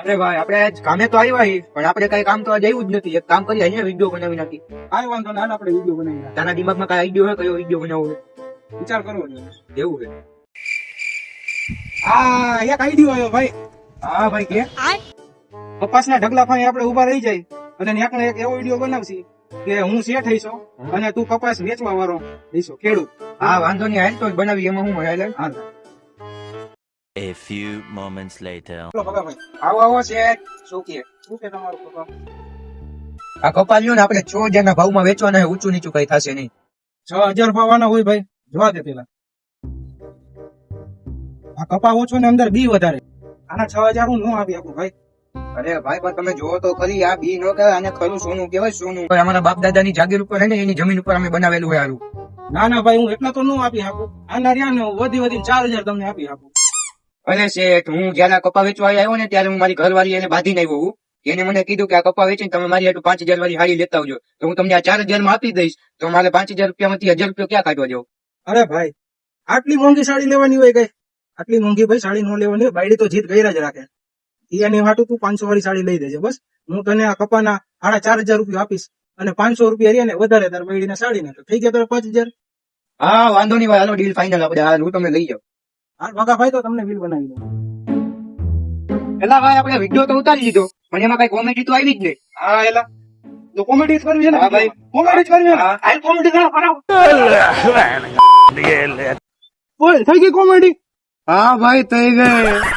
અરે ભાઈ આપણે આજ કામે તો આવ્યા છીએ, પણ આપણે કઈ કામ તો આજે આવ્યું જ નથી. એક કામ કરીએ, અહીંયા વિડીયો બનાવી નાખી. કાંઈ વાંધો ના, આપણે વિડીયો બનાવી નાખીએ. તારા દિમાગમાં કઈ આઈડિયો હોય, કયો વિડીયો બનાવવો હોય? વિચાર કરવો જોઈએ. એવું છે? આ એક આઈડિયો આવ્યો ભાઈ. હા ભાઈ કે કપાસના ઢગલા ફાઈ આપણે ઉભા રહી જાય અને એકને એક એવો વિડીયો બનાવશી કે હું શેઠ હઈશો અને તું કપાસ વેચવા વાળો હઈશો, ખેડૂત. હા વાંધો નહીં, હાલ તો જ બનાવી. એમાં હું હાલ હાલ. A few moments later. બોલો ભગાભાઈ, આવો આવો શેઠ. શું કે શું કે તમારું કપાસ? આ કપાસ લ્યો ને, આપણે 6000 ના ભાવમાં વેચવાના છે. ઊંચું નીચું કઈ થશે નહીં. 6000 ભાવવાના હોય ભાઈ, જોવા દે પેલા. આ કપા ઓછો ને અંદર બી વધારે. આના 6000 હું ન આપી આપું ભાઈ. અરે ભાઈ પણ તમે જોવો તો ખરી, આ બી નો કહેવાય, આને ખરું સોનું કહેવાય. સોનું અમારા બાપ દાદાની જાગીર ઉપર છે ને, એની જમીન ઉપર અમે બનાવેલું હોય આરું. ના ના ભાઈ, હું એટલા તો ન આપી આપું. આના રહ્યા ને વધી 4000 તમને આપી આપું. અરે શેઠ, હું જયારે આ કપા વેચવા આવ્યો ને, ત્યારે હું મારી ઘરવાળી એને બાંધીને આવ્યો હું. એને મને કીધું કે આ કપા વેચીને તમે મારી હાટુ 5000 વાળી હાડી લેતા આવજો. તો હું તમને આ 4000 માં આપી દઈશ. તો મારે 5000 રૂપિયામાંથી 1000 રૂપિયા ક્યાં કાઢવા જાવ? અરે ભાઈ, આટલી મોંઘી સાડી લેવાની હોય કઈ? આટલી મોંઘી ભાઈ સાડી ન લેવાની હોય. બાયડી તો જીત ગઈરા જ રાખે. એની હાટું તું 500 વાળી સાડી લઈ દેજે બસ. હું તને આ કપાના 4500 રૂપિયા આપીશ અને 500 રૂપિયા રહ્યા ને વધારે તાર બાયડીને સાડીને તો થઈ ગયા તારે 5000. હા વાંધો નહીં ભાઈ, હાલો ડીલ ફાઇનલ. આપણે હાલ હું તમે લઈ જાઓ. હાલ ભગા ભાઈ, તો તમને બિલ બનાવી દઉં. પેલા ભાઈ આપણે વિડીયો તો ઉતારી લીધો, પણ એમાં કઈ કોમેડી તો આવી જ નહીં. હા એલા, તો કોમેડી કરવી છે ને? હા ભાઈ, કોમેડી કરવી છે ને? હાલ કોમેડી કરાવો. બોલ, થઈ ગઈ કોમેડી. હા ભાઈ થઈ ગઈ.